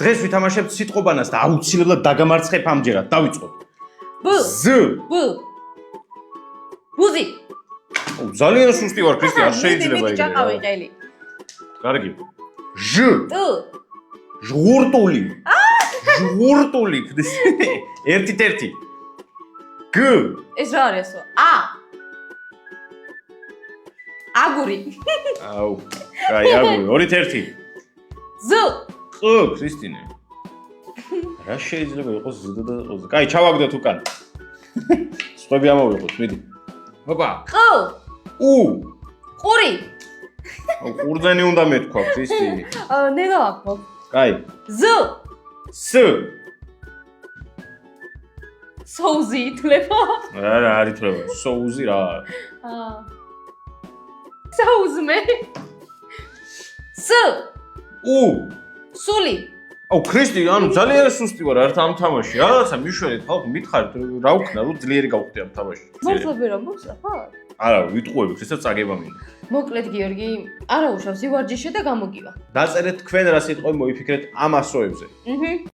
დღეს ვითამაშებთ სიტყვობანას და აუცილებლად დაგამარცხებ ამჯერად. დავიწყოთ. ბ ზ. ბ ბუზი ძალიან სუსტი ვარ, ქრისტე, არ შეიძლება იგი ჭაყავი ყელი კარგი. ჟ. ტ ჟღურტული. ჟღურტული. ერთი. გ. ეს რა არის ასო ა აგური აუ, კაი, აგური, 2-1. ზ ყ, ქრისტინე. რა შეიძლება იყოს ზ და ყ? კაი, ჩავაგდოთ უკან. სხვები ამოვიღოთ, მიდი. ჰოპა. ყ უ. ყური აუ, ყურძენი უნდა მეთქვა, ქრისტი. ნელა აქვს კაი. ზ ს. სოუზი ითვლება არა, არ ითვლება. სოუზი რა. საუზმე ს უ. სული აუ, ქრისტი, ანუ ძალიან სუსტი ვარ ართ ამ თამაში. რაღაცა მიშველეთ, ხალხი მითხარით, რა ვქნა, რომ ძლიერი გავხდი ამ თამაში. მართლა რა მოხდა ხო? არა, ვიტყუები, ხისაც წაგება მინდა. მოკლედ გიორგი, არა უშავს ივარჯიშე და გამოგივა. დაწერეთ თქვენ რა სიტყვები მოიფიქრეთ ამ ასოებზე.